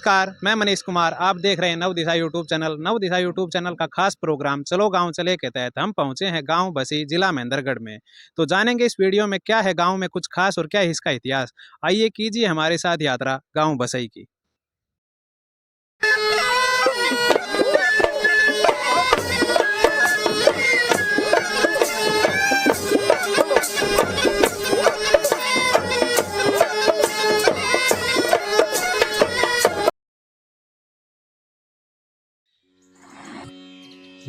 नमस्कार, मैं मनीष कुमार। आप देख रहे हैं नव दिशा यूट्यूब चैनल। नव दिशा यूट्यूब चैनल का खास प्रोग्राम चलो गांव चले के तहत हम पहुंचे हैं गांव बसी, जिला महेंद्रगढ़ में। तो जानेंगे इस वीडियो में क्या है गांव में कुछ खास और क्या है इसका इतिहास। आइए कीजिए हमारे साथ यात्रा गांव बसई की।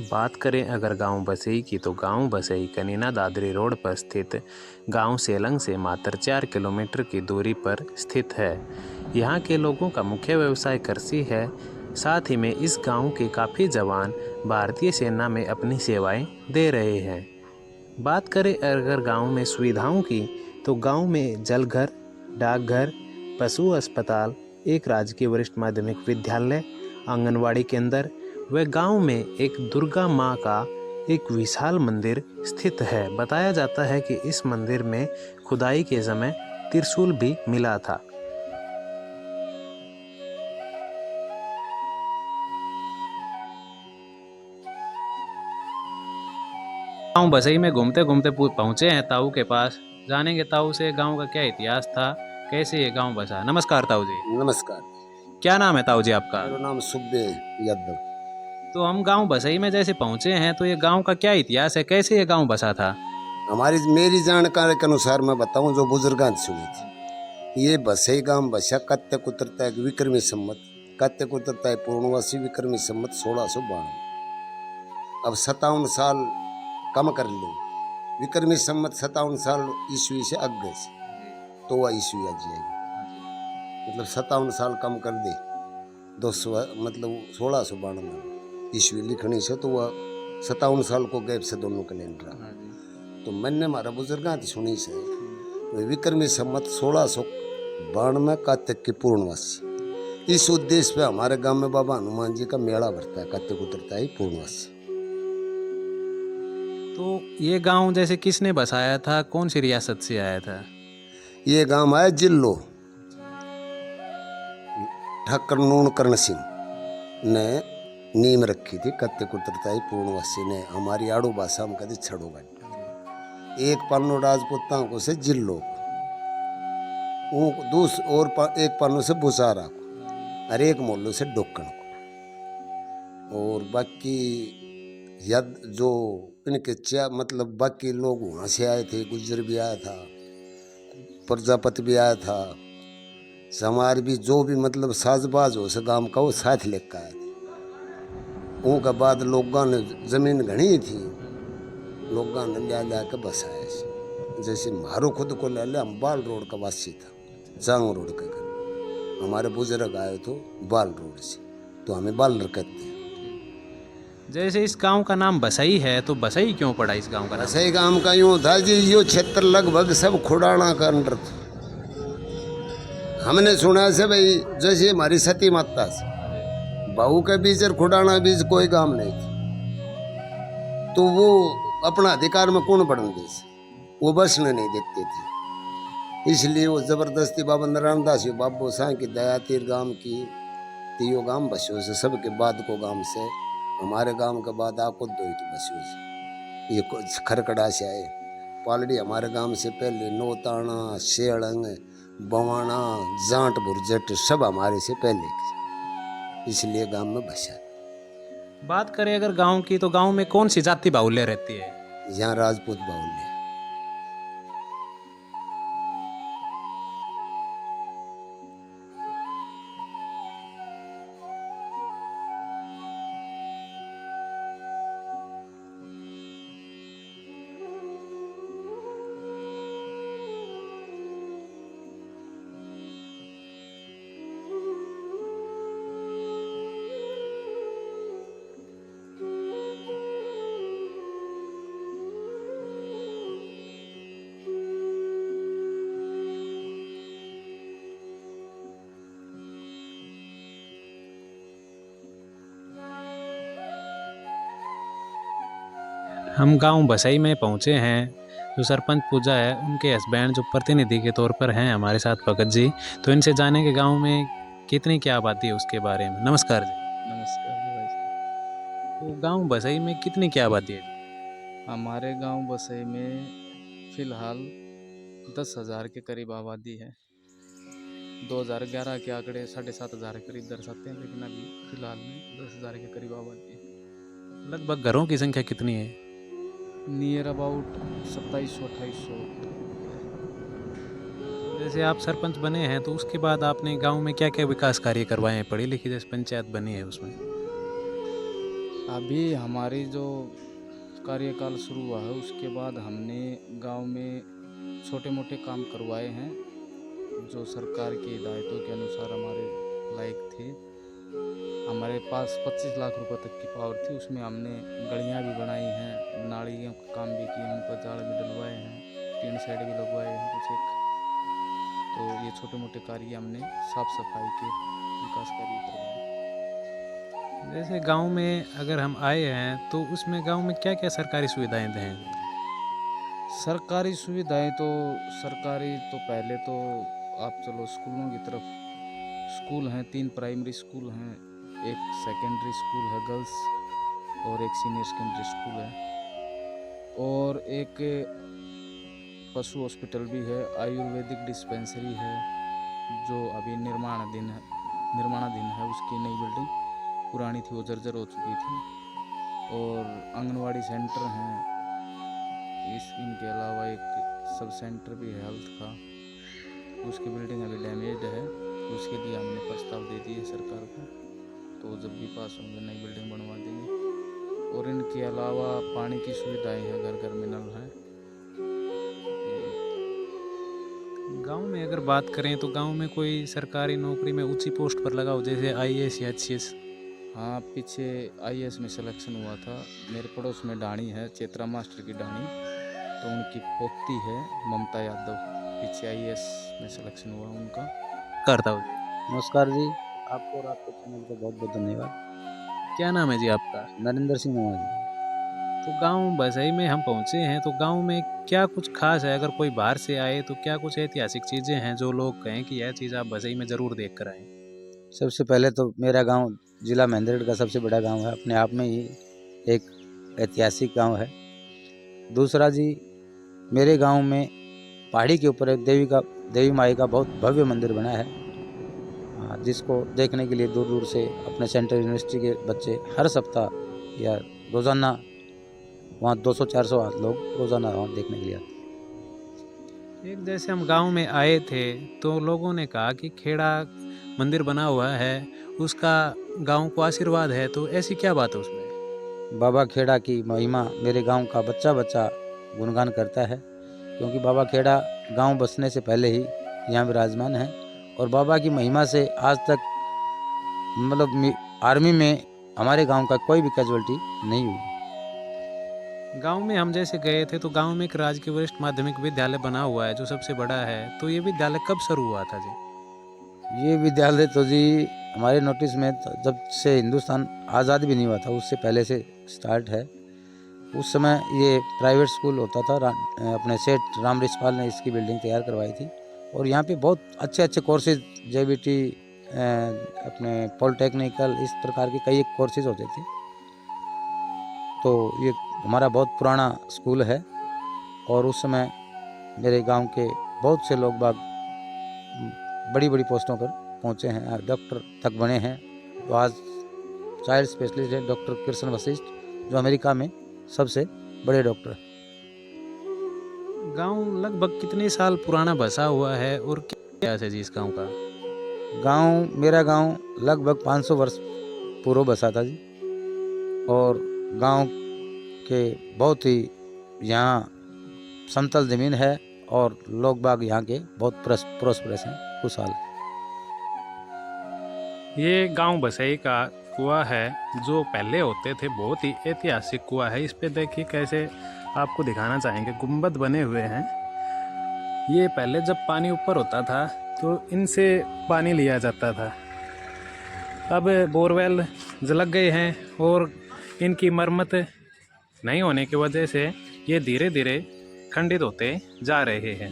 बात करें अगर गांव बसई की तो गांव बसई कनीना दादरी रोड पर स्थित गांव सेलंग से मात्र 4 किलोमीटर की दूरी पर स्थित है। यहां के लोगों का मुख्य व्यवसाय कृषि है। साथ ही में इस गांव के काफ़ी जवान भारतीय सेना में अपनी सेवाएं दे रहे हैं। बात करें अगर गांव में सुविधाओं की तो गांव में जलघर, डाकघर, पशु अस्पताल, एक राजकीय वरिष्ठ माध्यमिक विद्यालय, आंगनवाड़ी केंद्र व गांव में एक दुर्गा माँ का एक विशाल मंदिर स्थित है। बताया जाता है कि इस मंदिर में खुदाई के समय त्रिशूल भी मिला था। गांव बसई में घूमते घूमते पहुंचे हैं ताऊ के पास। जानेंगे ताऊ से गांव का क्या इतिहास था, कैसे ये गांव बसा। नमस्कार ताऊ जी। नमस्कार। क्या नाम है ताऊ जी आपका? मेरा नाम सुखदेव यादव। तो हम गांव बसई में जैसे पहुंचे हैं तो ये गांव का क्या इतिहास है, कैसे ये गांव बसा था? मेरी जानकारी के अनुसार मैं बताऊं जो बुजुर्गां ने सुनी थी। ये बसई गांव बसा कत्तक उतरता है विक्रमी सम्मत, कत्तक उतरता है पूर्णवासी विक्रमी सम्मत 1652। अब 57 साल कम कर लो, विक्रमी सम्मत 57 साल ईस्वी से आगे से तो वह ईस्वी आ जाएगी। मतलब 57 साल कम कर दे 200 मतलब 1692 ईस्वी लिखने से तो वह 57 साल को गैप से दोनों कैलेंडर। तो मैंने हमारा बुजुर्गां सुनी से विक्रमी सम्मत 1692 कार्तिक की पूर्णवासी। इस उद्देश्य पे हमारे गांव में बाबा हनुमान जी का मेला भरता है, कार्तिक उतरता है पूर्णवासी। तो ये गांव जैसे किसने बसाया था, कौन सी रियासत से आया था? ये गांव आया जिल्लो, ठाकर नून कर्ण सिंह ने नीम रखी थी। कार्तिक उतरता है पूर्णवासी ने हमारी आड़ू भाषा में कभी छड़ोगा। एक पन्नो राजपूतां को से जिल्लो को, और एक पन्नो से बुसारा को, और एक मोल्लो से डोकन को। और बाकी यद जो इनके मतलब बाकी लोग वहाँ से आए थे, गुज्जर भी आया था, प्रजापति भी आया था, समार भी, जो भी मतलब साजबाज हो से गांव का वो साथ लेकर आए थे। उनका बाद लोगों ने जमीन घनी थी, लोगों ने लिया के बसाया। जैसे मारो खुद को ले लिया, हम बाल रोड का वासी था, जांग रोड के घर। हमारे बुजुर्ग आए तो बाल रोड से, तो हमें बाल कहते हैं। जैसे इस गांव का नाम बसई है तो बसई क्यों पड़ा इस गांव का नाम? बसई गांव का यूँ था जी, यो क्षेत्र लगभग सब खुडाना का अंडर था। हमने सुना से भाई जैसे हमारी सती माता से बहू के बीच और खुडाना बीच कोई काम नहीं था, तो वो अपना अधिकार में कौन बढ़न दे, वो बसने नहीं देते थे। इसलिए वो जबरदस्ती बाबा नारायण दास बाबू शाह की दया तीर गांव की तीयो गांव बस्यो से, सबके बाद को गांव से हमारे गांव के बाद आपको दो तो बस्यो से। ये खरकड़ा से आए, पालड़ी हमारे गांव से पहले, नोताना, शेड़ंग, बवाना, जाट, बुरजट सब हमारे से पहले, इसलिए गांव में बसा। बात करें अगर गांव की तो गांव में कौन सी जाति बाहुल्य रहती है? यहाँ राजपूत बाहुल्य। हम गांव बसई में पहुंचे हैं। जो सरपंच पूजा है उनके हस्बैंड जो प्रतिनिधि के तौर पर हैं हमारे साथ भगत जी। तो इनसे जाने के गांव में कितनी क्या आबादी है उसके बारे में? नमस्कार जी। नमस्कार जी भाई साहब। तो गांव बसई में कितनी क्या आबादी है? हमारे गांव बसई में फ़िलहाल 10,000 के करीब आबादी है। 2011 के आंकड़े 7,500 के करीब दर्शाते हैं, लेकिन अभी फ़िलहाल में 10,000 के करीब आबादी है। लगभग घरों की संख्या कितनी है? Near about 2700-2800। जैसे आप सरपंच बने हैं तो उसके बाद आपने गांव में क्या क्या विकास कार्य करवाए हैं? पढ़ी लिखी जैसे पंचायत बनी है उसमें। अभी हमारी जो कार्यकाल शुरू हुआ है उसके बाद हमने गांव में छोटे मोटे काम करवाए हैं, जो सरकार की हिदायतों के अनुसार हमारे लायक थे। हमारे पास 25 लाख रुपए तक की पावर थी, उसमें हमने गलियां भी बनाई हैं, नालियों का काम भी किया, उन पर जाल भी डलवाए हैं, टीन शेड भी लगवाए हैं कुछ एक। तो ये छोटे मोटे कार्य हमने साफ सफाई के विकास कार्य करवाए। जैसे गांव में अगर हम आए हैं तो उसमें गांव में क्या क्या सरकारी सुविधाएं हैं? सरकारी सुविधाएं तो पहले तो आप चलो स्कूलों की तरफ। स्कूल हैं, 3 प्राइमरी स्कूल हैं, एक सेकेंडरी स्कूल है गर्ल्स और एक सीनियर सेकेंडरी स्कूल है, और एक पशु हॉस्पिटल भी है, आयुर्वेदिक डिस्पेंसरी है जो अभी निर्माणाधीन है। उसकी नई बिल्डिंग, पुरानी थी वो जर्जर हो चुकी थी, और आंगनवाड़ी सेंटर हैं। इनके अलावा एक सब सेंटर भी है हेल्थ का, उसकी बिल्डिंग अभी डैमेज्ड है, उसके लिए हमने प्रस्ताव दे दिए सरकार को, तो जब भी पास होंगे नई बिल्डिंग बनवा देंगे। और इनके अलावा पानी की सुविधाएं हैं, घर घर में नल है। गांव में अगर बात करें तो गांव में कोई सरकारी नौकरी में ऊंची पोस्ट पर लगा हो, जैसे आईएएस या एचसीएस? हाँ, पीछे आईएएस में सिलेक्शन हुआ था। मेरे पड़ोस में डाणी है, चेत्रा मास्टर की डाणी, तो उनकी पोती है ममता यादव, पीछे आईएएस में सिलेक्शन हुआ उनका। करता हूँ जी। नमस्कार जी, आपको और आपके चैनल को बहुत बहुत धन्यवाद। क्या नाम है जी आपका? नरेंद्र सिंह नवाजी। तो गांव बसई में हम पहुंचे हैं, तो गांव में क्या कुछ खास है? अगर कोई बाहर से आए तो क्या कुछ ऐतिहासिक चीज़ें हैं जो लोग कहें कि यह चीज़ आप बसई में ज़रूर देख कर आएँ? सबसे पहले तो मेरा गांव जिला महेंद्रगढ़ का सबसे बड़ा गांव है, अपने आप में ही एक ऐतिहासिक गांव है। दूसरा जी, मेरे गांव में पहाड़ी के ऊपर एक देवी माई का बहुत भव्य मंदिर बना है, जिसको देखने के लिए दूर दूर से अपने सेंट्रल यूनिवर्सिटी के बच्चे हर सप्ताह या रोज़ाना वहाँ 200-400 लोग रोज़ाना वहाँ देखने के लिए आते हैं। एक जैसे हम गांव में आए थे तो लोगों ने कहा कि खेड़ा मंदिर बना हुआ है, उसका गांव को आशीर्वाद है, तो ऐसी क्या बात है उसमें? बाबा खेड़ा की महिमा मेरे गांव का बच्चा बच्चा गुणगान करता है, क्योंकि बाबा खेड़ा गांव बसने से पहले ही यहाँ विराजमान है, और बाबा की महिमा से आज तक मतलब आर्मी में हमारे गांव का कोई भी कैजुअल्टी नहीं हुई। गांव में हम जैसे गए थे तो गांव में एक राजकीय वरिष्ठ माध्यमिक विद्यालय बना हुआ है जो सबसे बड़ा है, तो ये विद्यालय कब शुरू हुआ था जी? ये विद्यालय तो जी हमारे नोटिस में जब से हिंदुस्तान आज़ाद भी नहीं हुआ था उससे पहले से स्टार्ट है। उस समय ये प्राइवेट स्कूल होता था, अपने सेठ राम रिछपाल ने इसकी बिल्डिंग तैयार करवाई थी, और यहाँ पे बहुत अच्छे अच्छे कोर्सेज, जेबीटी, अपने पॉलिटेक्निकल, इस प्रकार के कई कोर्सेज होते थे। तो ये हमारा बहुत पुराना स्कूल है, और उस समय मेरे गांव के बहुत से लोग बाग बड़ी बड़ी पोस्टों पर पहुंचे हैं, डॉक्टर तक बने हैं। तो आज चाइल्ड स्पेशलिस्ट है डॉक्टर कृष्ण वशिष्ठ, जो अमेरिका में सबसे बड़े डॉक्टर हैं। गांव लगभग कितने साल पुराना बसा हुआ है और क्या इतिहास है जी इस गांव का? मेरा गांव लगभग 500 वर्ष पूर्व बसा था जी, और गांव के बहुत ही यहाँ समतल ज़मीन है, और लोग बाग यहाँ के बहुत प्रोस्परस हैं, खुशहाल। ये गांव बसई का कुआं है जो पहले होते थे, बहुत ही ऐतिहासिक कुआं है। इस पे देखिए कैसे आपको दिखाना चाहेंगे, गुंबद बने हुए हैं। ये पहले जब पानी ऊपर होता था तो इनसे पानी लिया जाता था। अब बोरवेल जलग गए हैं और इनकी मरम्मत नहीं होने की वजह से ये धीरे धीरे खंडित होते जा रहे हैं।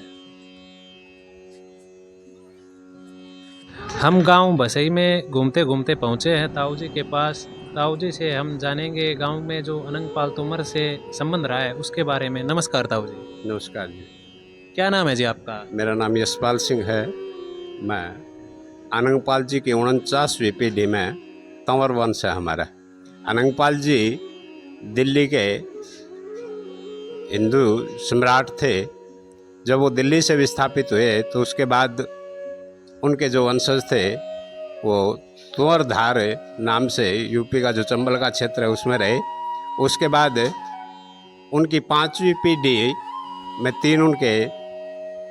हम गांव बसई में घूमते घूमते पहुंचे हैं ताऊ जी के पास। ताऊ जी से हम जानेंगे गांव में जो अनंगपाल तोमर से संबंध रहा है उसके बारे में। नमस्कार ताऊ जी। नमस्कार जी, क्या नाम है जी आपका? मेरा नाम यशपाल सिंह है। मैं अनंगपाल जी की 49वीं पीढ़ी में तंवर वंश है हमारा। अनंगपाल जी दिल्ली के हिंदू सम्राट थे। जब वो दिल्ली से विस्थापित हुए तो उसके बाद उनके जो वंशज थे वो तुअरधार नाम से यूपी का जो चंबल का क्षेत्र है उसमें रहे। उसके बाद उनकी 5वीं पीढ़ी में तीन उनके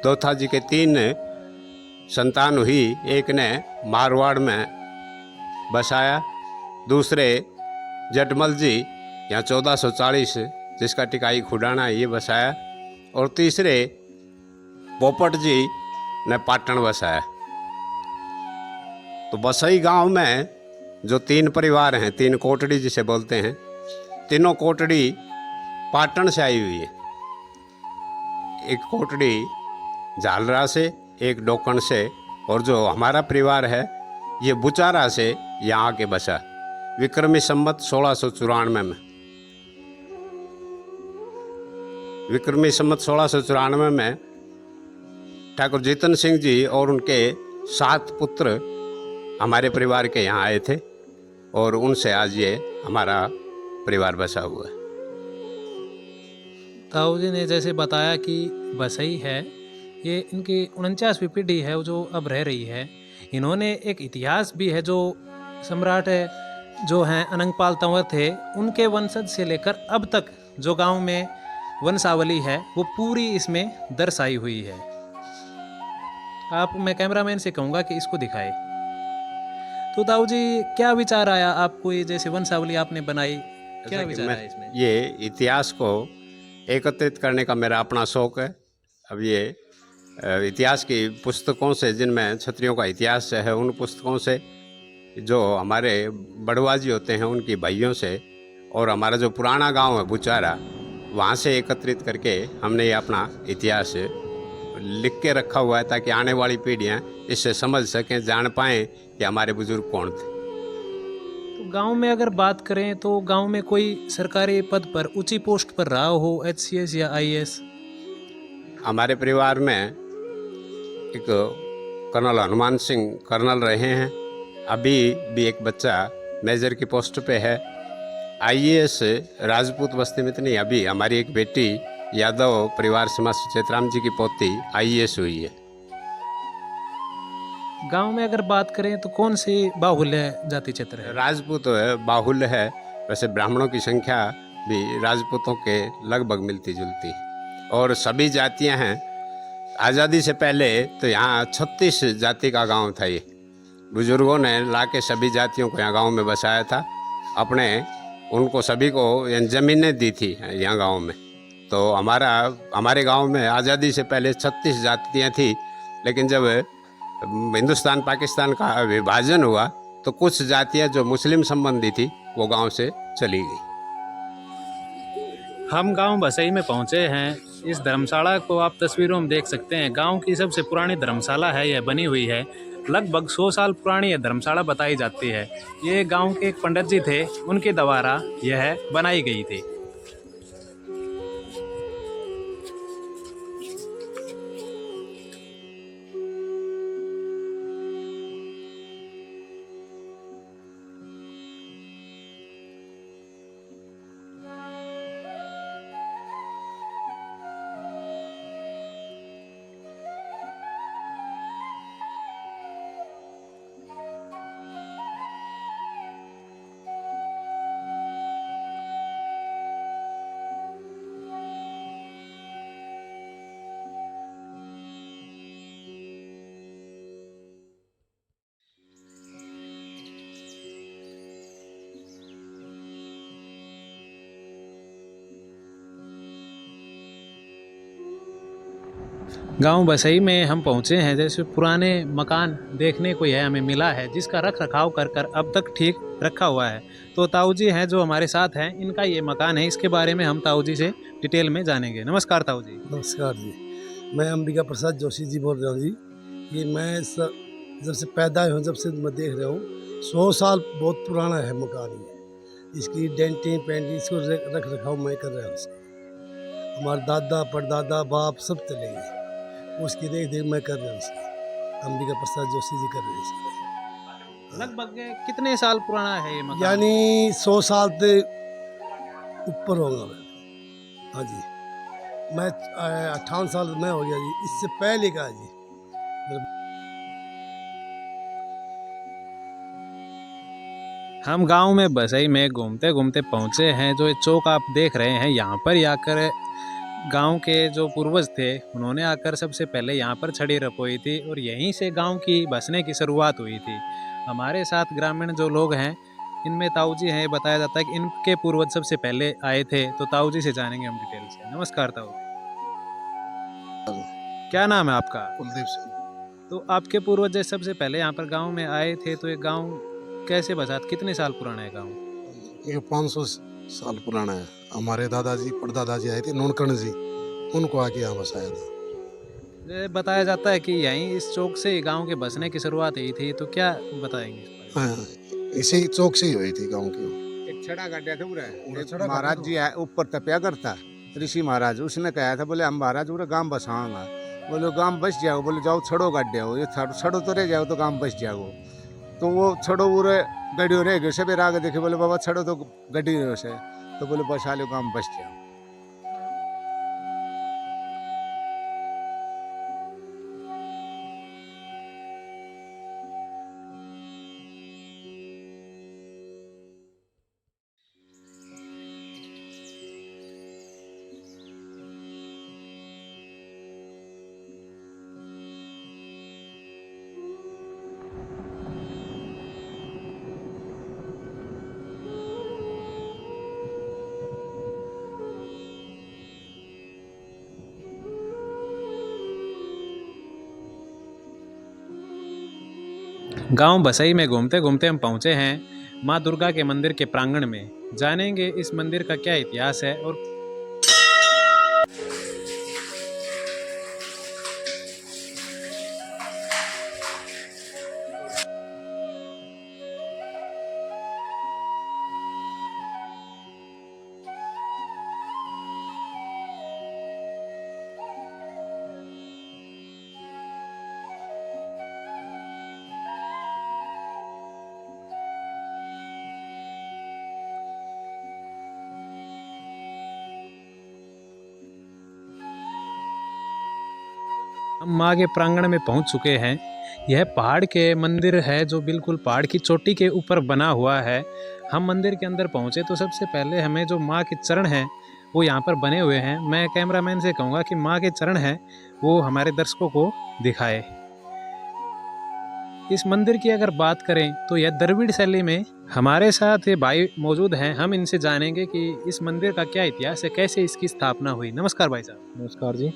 दोथा जी के 3 संतान हुई। एक ने मारवाड़ में बसाया, दूसरे जटमल जी यहाँ 1440 जिसका टिकाई खुडाना ये बसाया, और तीसरे पोपट जी ने पाटन बसाया। तो बसई गांव में जो 3 परिवार हैं, 3 कोटड़ी जिसे बोलते हैं, तीनों कोटड़ी पाटन से आई हुई है। एक कोटड़ी झालरा से, एक डोकन से, और जो हमारा परिवार है ये बुचारा से यहाँ आके बसा विक्रमी संवत 1694 में। विक्रमी संवत 1694 में ठाकुर जीतन सिंह जी और उनके 7 पुत्र हमारे परिवार के यहाँ आए थे, और उनसे आज ये हमारा परिवार बसा हुआ है। ताऊ जी ने जैसे बताया कि बसई है ये इनकी 49वीं पीढ़ी है जो अब रह रही है। इन्होंने एक इतिहास भी है। जो सम्राट है जो हैं अनंगपाल तंवर थे, उनके वंशज से लेकर अब तक जो गांव में वंशावली है वो पूरी इसमें दर्शाई हुई है। मैं कैमरामैन से कहूँगा कि इसको दिखाए। तो ताऊ जी क्या विचार आया आपको, ये जैसे वंशावली आपने बनाई, क्या विचार आया इसमें? ये इतिहास को एकत्रित करने का मेरा अपना शौक़ है। अब ये इतिहास की पुस्तकों से, जिनमें क्षत्रियों का इतिहास है, उन पुस्तकों से, जो हमारे बड़वाजी होते हैं उनकी भाइयों से, और हमारा जो पुराना गांव है बुचारा, वहाँ से एकत्रित करके हमने ये अपना इतिहास लिख के रखा हुआ है, ताकि आने वाली पीढ़ियाँ इससे समझ सकें, जान पाएँ कि हमारे बुजुर्ग कौन थे। तो गांव में अगर बात करें तो गांव में कोई सरकारी पद पर, ऊंची पोस्ट पर रहा हो, HCS या IAS? हमारे परिवार में एक कर्नल हनुमान सिंह कर्नल रहे हैं। अभी भी एक बच्चा मेजर की पोस्ट पे है। IAS राजपूत बस्ती में तो नहीं, अभी हमारी एक बेटी यादव परिवार समाज चेतराम जी की पोती IAS हुई है। गांव में अगर बात करें तो कौन सी बाहुल्य जाति क्षेत्र है? राजपूत बाहुल्य है। वैसे ब्राह्मणों की संख्या भी राजपूतों के लगभग मिलती जुलती है, और सभी जातियां हैं। आज़ादी से पहले तो यहाँ 36 जाति का गांव था। ये बुजुर्गों ने लाके सभी जातियों को यहाँ गांव में बसाया था। अपने उनको सभी को ज़मीनें दी थी यहाँ गांव में। तो हमारे गांव में आज़ादी से पहले 36 जातियाँ थी, लेकिन जब हिंदुस्तान पाकिस्तान का विभाजन हुआ तो कुछ जातियाँ जो मुस्लिम संबंधी थी वो गांव से चली गई। हम गांव बसई में पहुंचे हैं। इस धर्मशाला को आप तस्वीरों में देख सकते हैं। गांव की सबसे पुरानी धर्मशाला है, यह बनी हुई है। लगभग 100 साल पुरानी यह धर्मशाला बताई जाती है। ये गांव के एक पंडित जी थे, उनके द्वारा यह बनाई गई थी। गांव बसई में हम पहुंचे हैं। जैसे पुराने मकान देखने को यह हमें मिला है, जिसका रख रखाव कर अब तक ठीक रखा हुआ है। तो ताऊ जी हैं जो हमारे साथ हैं, इनका ये मकान है। इसके बारे में हम ताऊ जी से डिटेल में जानेंगे। नमस्कार ताऊ जी। नमस्कार जी, मैं अंबिका प्रसाद जोशी जी बोल रहा हूँ जी। ये मैं जब से पैदा हुआ जब से मैं देख रहा हूँ 100 साल बहुत पुराना है मकान ये। इसकी डेंटिंग पेंटिंग इसको रख रखाव मैं कर रहा हूँ उसका। हमारे दादा परदादा बाप सब चले गए, उसकी देख देख मैं कर रहा हूँ इसकी। अंबिका प्रसाद जोशी जी कर रहे हैं इसकी। लगभग कितने साल पुराना है ये मकान? यानी 100 साल से ऊपर होगा मैं। हाँ जी, मैं 58 साल में हो गया जी, इससे पहले का जी। हम गांव में बसई में घूमते घूमते पहुंचे हैं। जो ये चौक आप देख रहे हैं, यहाँ पर ही आकर गांव के जो पूर्वज थे उन्होंने आकर सबसे पहले यहाँ पर छड़ी रखोई थी और यहीं से गांव की बसने की शुरुआत हुई थी। हमारे साथ ग्रामीण जो लोग हैं, इनमें ताऊ जी हैं। बताया जाता है कि इनके पूर्वज सबसे पहले आए थे। तो ताऊ जी से जानेंगे हम डिटेल से। नमस्कार ताऊ, क्या नाम है आपका? कुलदीप सिंह। तो आपके पूर्वज सबसे पहले यहाँ पर गाँव में आए थे, तो ये गाँव कैसे बसा? कितने साल पुराना है गाँव? ये 500 साल पुराना है। हमारे दादाजी परदादाजी आए थे, नोनकर्ण जी, उनको आके यहाँ बसाया था। ये बताया जाता है कि यहीं इस चौक से गांव के बसने की शुरुआत हुई थी। तो क्या बताएंगे इस बारे में? हाँ, इसी चौक से ही हुई थी गाँव की। एक छड़ा गड्ढा था पूरा। पूरा छड़ा महाराज गड्ढा जी आए ऊपर तपया करता, ऋषि महाराज, उसने कहा था बोले हम महाराज पूरा गांव बसाऊंगा। बोले गांव बस जाओ, बोले जाओ छड़ो गड्ढे हो, ये छड़ो तो रह जाओ तो गांव बस जाओ। तो वो छड़ो पूरे गड्ढे रह गए, सवेरे आगे देखे बोले बाबा छड़ो तो गड्ढी रहे से, तो बोले बसा लो गांव बस जाओ। गांव बसई में घूमते घूमते हम पहुंचे हैं माँ दुर्गा के मंदिर के प्रांगण में। जानेंगे इस मंदिर का क्या इतिहास है और हम माँ के प्रांगण में पहुंच चुके हैं। यह पहाड़ के मंदिर है जो बिल्कुल पहाड़ की चोटी के ऊपर बना हुआ है। हम मंदिर के अंदर पहुंचे तो सबसे पहले हमें जो माँ के चरण हैं वो यहाँ पर बने हुए हैं। मैं कैमरामैन से कहूँगा कि माँ के चरण हैं वो हमारे दर्शकों को दिखाए। इस मंदिर की अगर बात करें तो यह द्रविड़ शैली में। हमारे साथ ये भाई मौजूद हैं, हम इनसे जानेंगे कि इस मंदिर का क्या इतिहास है, कैसे इसकी स्थापना हुई। नमस्कार भाई साहब। नमस्कार जी।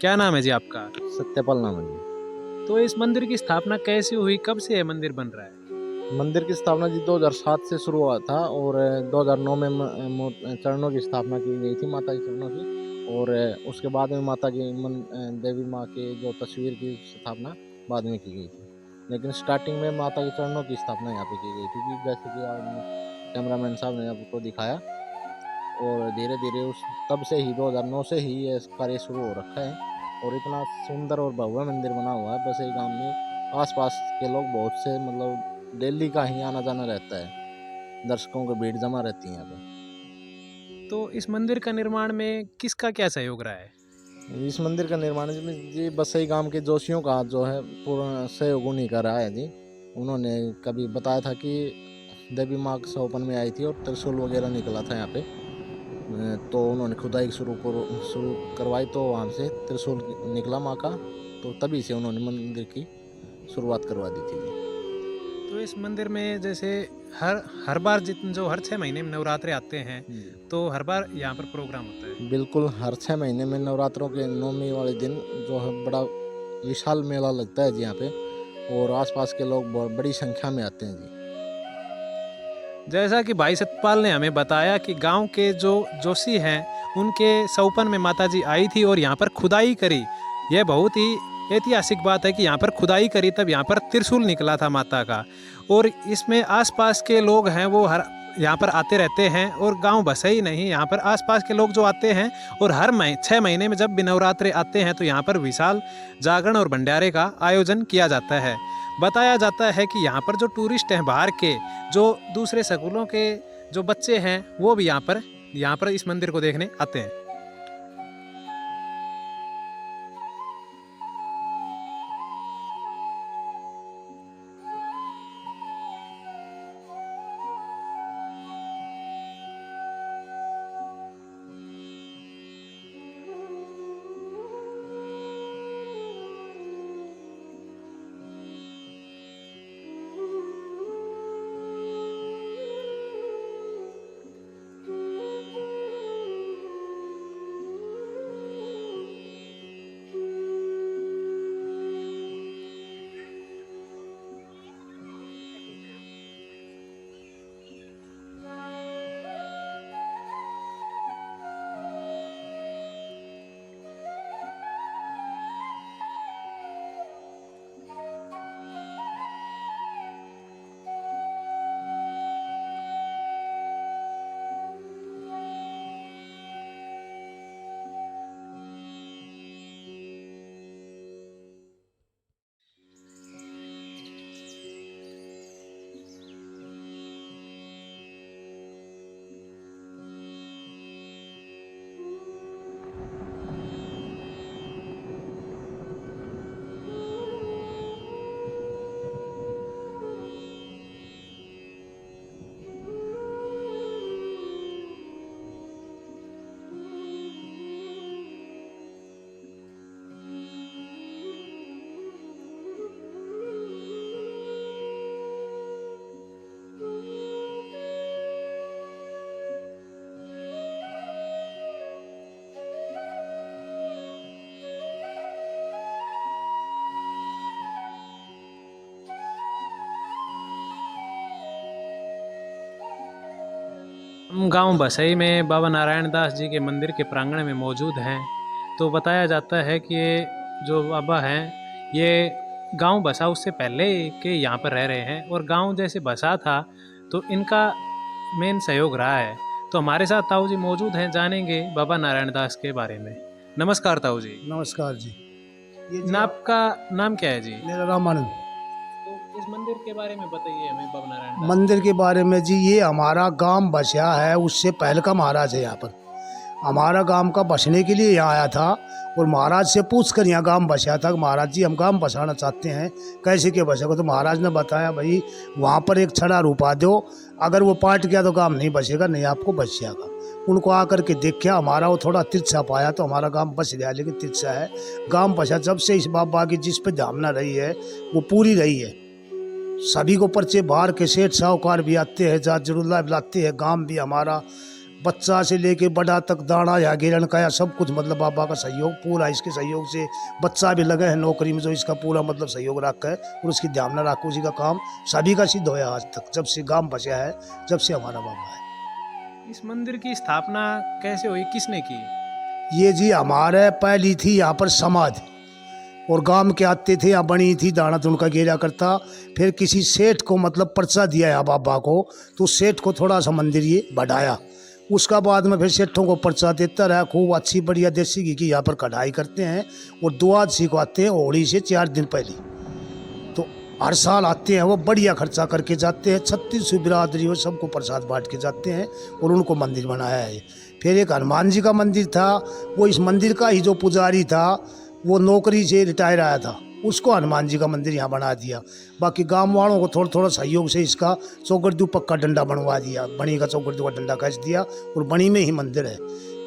क्या नाम है जी आपका? सत्यपाल नाम है जी। तो इस मंदिर की स्थापना कैसे हुई, कब से यह मंदिर बन रहा है? मंदिर की स्थापना जी 2007 से शुरू हुआ था और 2009 में चरणों की स्थापना की गई थी, माता के चरणों की। और उसके बाद में माता की देवी माँ के जो तस्वीर की स्थापना बाद में की गई थी, लेकिन स्टार्टिंग में माता के चरणों की स्थापना यहाँ पे की गई थी, जैसे कि आप कैमरामैन साहब ने आपको दिखाया। और धीरे धीरे उस तब से ही 2009 से ही ये कार्य शुरू हो रखा है और इतना सुंदर और भव्य मंदिर बना हुआ है। बस एक गांव में आसपास के लोग बहुत से, मतलब डेली का ही आना जाना रहता है, दर्शकों की भीड़ जमा रहती है यहाँ पे। तो इस मंदिर का निर्माण में किसका क्या सहयोग रहा है? इस मंदिर का निर्माण में जी बसई गांव के जोशियों का जो है पूर्ण सहयोग उन्हीं का रहा है जी। उन्होंने कभी बताया था कि देवी माँ सोपन में आई थी और त्रिशूल वगैरह निकला था यहाँ पे, तो उन्होंने खुदाई शुरू करवाई, तो वहाँ से त्रिशूल निकला माँ का, तो तभी से उन्होंने मंदिर की शुरुआत करवा दी थी। तो इस मंदिर में जैसे हर बार जो हर 6 महीने में नवरात्रे आते हैं, तो हर बार यहाँ पर प्रोग्राम होता है? बिल्कुल, हर 6 महीने में नवरात्रों के 9वीं वाले दिन जो है बड़ा विशाल मेला लगता है जी यहाँ पे, और आसपास के लोग बहुत बड़ी संख्या में आते हैं जी। जैसा कि भाई सतपाल ने हमें बताया कि गांव के जो जोशी हैं उनके सौपन में माताजी आई थी और यहाँ पर खुदाई करी। यह बहुत ही ऐतिहासिक बात है कि यहाँ पर खुदाई करी तब यहाँ पर त्रिशूल निकला था माता का। और इसमें आसपास के लोग हैं वो हर यहाँ पर आते रहते हैं, और गांव बसे ही नहीं, यहाँ पर आसपास के लोग जो आते हैं, और हर 6 महीने में जब भी नवरात्रे आते हैं तो यहाँ पर विशाल जागरण और भंडारे का आयोजन किया जाता है। बताया जाता है कि यहाँ पर जो टूरिस्ट हैं बाहर के, जो दूसरे स्कूलों के जो बच्चे हैं, वो भी यहाँ पर इस मंदिर को देखने आते हैं। हम गांव बसई में बाबा नारायण दास जी के मंदिर के प्रांगण में मौजूद हैं। तो बताया जाता है कि ये जो बाबा हैं ये गांव बसा उससे पहले के यहाँ पर रह रहे हैं, और गांव जैसे बसा था तो इनका मेन सहयोग रहा है। तो हमारे साथ ताऊ जी मौजूद हैं, जानेंगे बाबा नारायण दास के बारे में। नमस्कार ताऊ जी। नमस्कार जी। आपका नाम क्या है जी? मेरा रामानंद। तो इस मंदिर के बारे में बताइए हमें बाबा नारायण दास। मंदिर के बारे में जी, ये हमारा गांव बसा है, उससे पहले का महाराज है यहाँ पर। हमारा गांव का बसने के लिए यहाँ आया था, और महाराज से पूछ कर यहाँ गांव बसा था। महाराज जी हम गांव बसाना चाहते हैं, कैसे के बसेगा? तो महाराज ने बताया भाई वहाँ पर एक छड़ा रूपा दो, अगर वो पाट गया तो गांव नहीं बसेगा, नहीं आपको बच जाएगा। उनको आकर के देखा, हमारा वो थोड़ा तिरछा पाया तो हमारा गांव बच गया, लेकिन तिरछा है गांव बसा। जब से इस बाबा की जिस पे धामना रही है वो पूरी रही है। सभी को पर्चे बाहर के सेठ साहूकार भी आते हैं, जाजुल्ला बुलाते हैं। गांव भी हमारा बच्चा से लेके बड़ा तक, दाना या गिरण का या सब कुछ, मतलब बाबा का सहयोग पूरा। इसके सहयोग से बच्चा भी लगे हैं नौकरी में, जो इसका पूरा मतलब सहयोग रखा है, और उसकी ध्यान रखो। उसी का काम सभी का सिद्ध होया आज तक, जब से गांव बचा है, जब से हमारा बाबा है। इस मंदिर की स्थापना कैसे हुई, किसने की? ये जी हमारे पहली थी यहाँ पर समाधि, और गांव के आते थे, यहाँ बनी थी, दाना तो उनका घेरा करता। फिर किसी सेठ को मतलब पर्चा दिया यहाँ बाबा को, तो सेठ को थोड़ा सा मंदिर ये बढ़ाया। उसका बाद में फिर सेठों को पर्चा देता रहा। खूब अच्छी बढ़िया देसी घी की यहाँ पर कढ़ाई करते हैं, और द्वादशी को आते हैं होली से 4 दिन पहले। तो हर साल आते हैं, वो बढ़िया खर्चा करके जाते हैं। 36 बिरादरी हो, सबको प्रसाद बांट के जाते हैं, और उनको मंदिर बनाया है। फिर एक हनुमान जी का मंदिर था, वो इस मंदिर का ही जो पुजारी था वो नौकरी से रिटायर आया था, उसको हनुमान जी का मंदिर यहाँ बना दिया। बाकी गांव वालों को थोड़ा थोड़ा सहयोग से इसका चौगरदू पक्का डंडा बनवा दिया, बनी का चौगरदू का डंडा खींच दिया, और बनी में ही मंदिर है।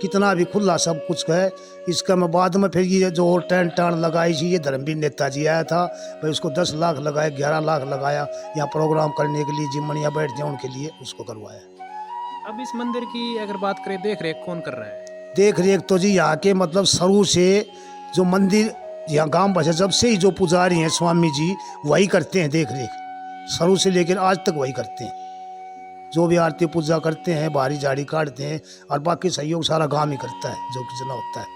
कितना भी खुला सब कुछ है इसका। मैं बाद में फिर ये जो टेंट टाण लगाई थी, ये धर्मवीर नेताजी आया था भाई, उसको 10 लाख लगाए, 11 लाख लगाया यहाँ प्रोग्राम करने के लिए, जिमनिया बैठ जाए उनके लिए, उसको करवाया। अब इस मंदिर की अगर बात करें, देख रेख कौन कर रहा है? देख रेख तो जी यहाँ के मतलब शुरू से जो मंदिर यहाँ गांव बसा, जब से ही जो पुजारी हैं स्वामी जी वही करते हैं देख रेख, शुरू से लेकर आज तक वही करते हैं। जो भी आरती पूजा करते हैं, बारी झाड़ी काटते हैं, और बाकी सहयोग सारा गांव ही करता है, जो कितना होता है।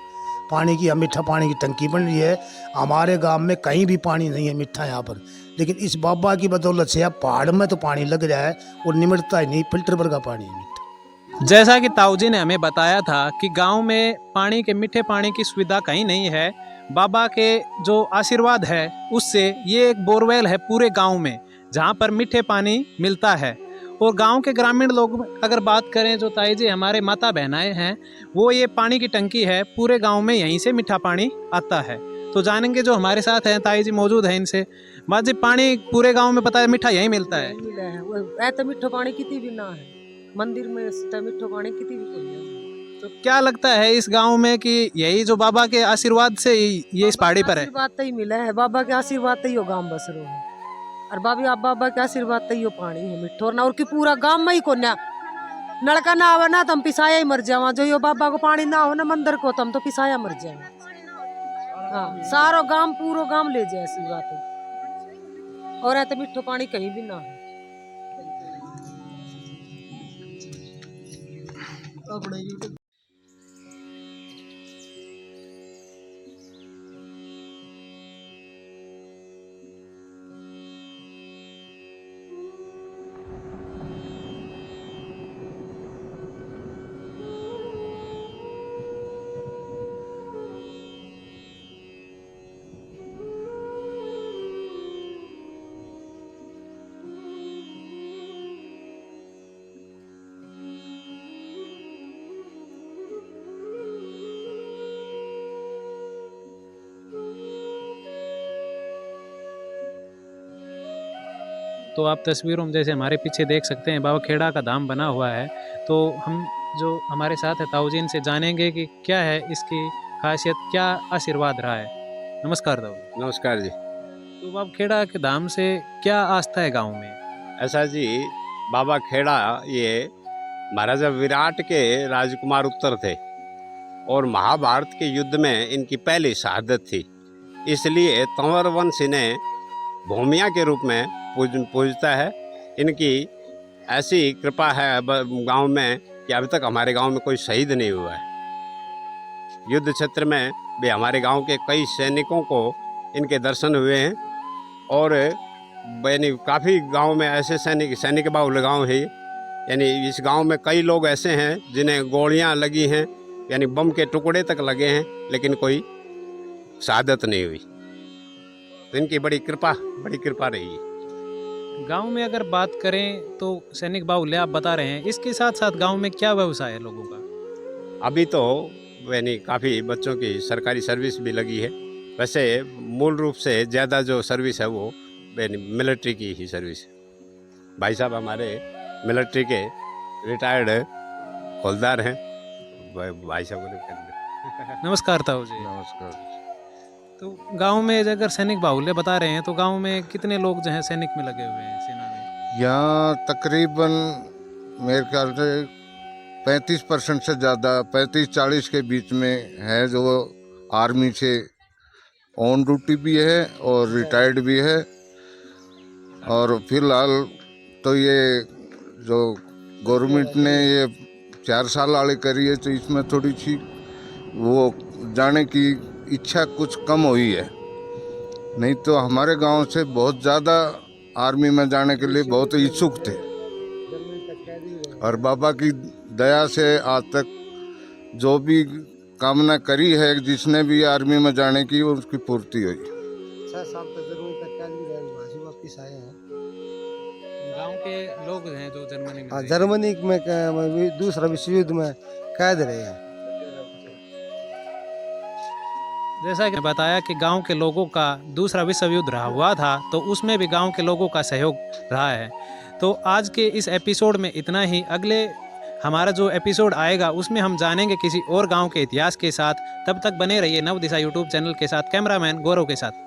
पानी की मीठा पानी की टंकी बन रही है। हमारे गांव में कहीं भी पानी नहीं है मीठा यहाँ पर, लेकिन इस बाबा की बदौलत से अब पहाड़ में तो पानी लग रहा है और निमटता ही नहीं, फिल्टर पर का पानी है मीठा। जैसा कि ताऊजी ने हमें बताया था कि गांव में पानी के मीठे पानी की सुविधा कहीं नहीं है, बाबा के जो आशीर्वाद है उससे ये एक बोरवेल है पूरे गांव में जहां पर मीठे पानी मिलता है। और गांव के ग्रामीण लोग अगर बात करें, जो ताई जी हमारे माता बहनाएं हैं, वो ये पानी की टंकी है पूरे गांव में, यहीं से मीठा पानी आता है। तो जानेंगे जो हमारे साथ हैं, ताई जी मौजूद हैं, इनसे। माँ जी, पानी पूरे गांव में पता है मीठा यहीं मिलता है? मिला है वो तो मीठो पानी कितनी भी ना है, मंदिर में मीठो पानी कितनी भी कोई है। तो क्या लगता है इस गांव में कि यही जो बाबा के आशीर्वाद से ये इस पहाड़ी पर है? आशीर्वाद तो ही मिला है, बाबा के आशीर्वाद तो ही गांव बस रहो है, और बाबा के आशीर्वाद तो ही पानी है मिठो ना, और की पूरा गांव में ही को ना नलका ना आवे ना तो हम पिसाया ही मर जावा, जो यो बाबा को पानी ना हो ना मंदिर को तो हम तो पिसाया मर जाए। हाँ, सारो गांव पूरो गांव ले जाए ऐसी बात है, और ऐसे मिठो पानी कहीं भी ना है। तो आप तस्वीरों में जैसे हमारे पीछे देख सकते हैं बाबा खेड़ा का धाम बना हुआ है। तो हम जो हमारे साथ है ताऊजी से जानेंगे कि क्या है इसकी खासियत, क्या आशीर्वाद रहा है। नमस्कार ताऊ। नमस्कार जी। तो बाबा खेड़ा के धाम से क्या आस्था है गांव में? ऐसा जी, बाबा खेड़ा ये महाराजा विराट के राजकुमार उत्तर थे और महाभारत के युद्ध में इनकी पहली शहादत थी, इसलिए तंवर वंश इन्हें भूमिया के रूप में पूजता है। इनकी ऐसी कृपा है गांव में कि अभी तक हमारे गांव में कोई शहीद नहीं हुआ है। युद्ध क्षेत्र में भी हमारे गांव के कई सैनिकों को इनके दर्शन हुए हैं, और यानी काफ़ी गांव में ऐसे सैनिक बाहुल्य गांव है। यानी इस गांव में कई लोग ऐसे हैं जिन्हें गोलियां लगी हैं, यानी बम के टुकड़े तक लगे हैं, लेकिन कोई शहादत नहीं हुई। तो इनकी बड़ी कृपा रही है। गांव में अगर बात करें तो सैनिक बाहुल्य आप बता रहे हैं, इसके साथ साथ गांव में क्या व्यवसाय है लोगों का? अभी तो यानी काफ़ी बच्चों की सरकारी सर्विस भी लगी है। वैसे मूल रूप से ज़्यादा जो सर्विस है वो मिलिट्री की ही सर्विस है। भाई साहब हमारे मिलिट्री के रिटायर्ड हवलदार हैं। भाई साहब को नमस्कार ताऊ जी। नमस्कार। तो गांव में अगर सैनिक बाहुल्य बता रहे हैं, तो गांव में कितने लोग जो हैं सैनिक में लगे हुए हैं, सेना में? यहाँ तकरीबन मेरे ख्याल से 35% से ज़्यादा, 35-40 के बीच में है जो आर्मी से ऑन ड्यूटी भी है और रिटायर्ड भी है। और फिलहाल तो ये जो गवर्नमेंट ने ये 4 साल वाली करी है, तो इसमें थोड़ी सी वो जाने की इच्छा कुछ कम हुई है, नहीं तो हमारे गांव से बहुत ज़्यादा आर्मी में जाने के लिए बहुत इच्छुक थे, और बाबा की दया से आज तक जो भी कामना करी है जिसने भी आर्मी में जाने की, उसकी पूर्ति हुई। 6 साल तक जर्मनी वापस आए हैं। गांव के लोग हैं जो जर्मनी में थे। जर्मनी में दूसरा विश्व युद्ध में कैद रहे हैं। जैसा कि बताया कि गांव के लोगों का दूसरा विश्व युद्ध रहा हुआ था, तो उसमें भी गांव के लोगों का सहयोग रहा है। तो आज के इस एपिसोड में इतना ही। अगले हमारा जो एपिसोड आएगा उसमें हम जानेंगे किसी और गांव के इतिहास के साथ। तब तक बने रहिए नव दिशा यूट्यूब चैनल के साथ। कैमरामैन गौरव के साथ।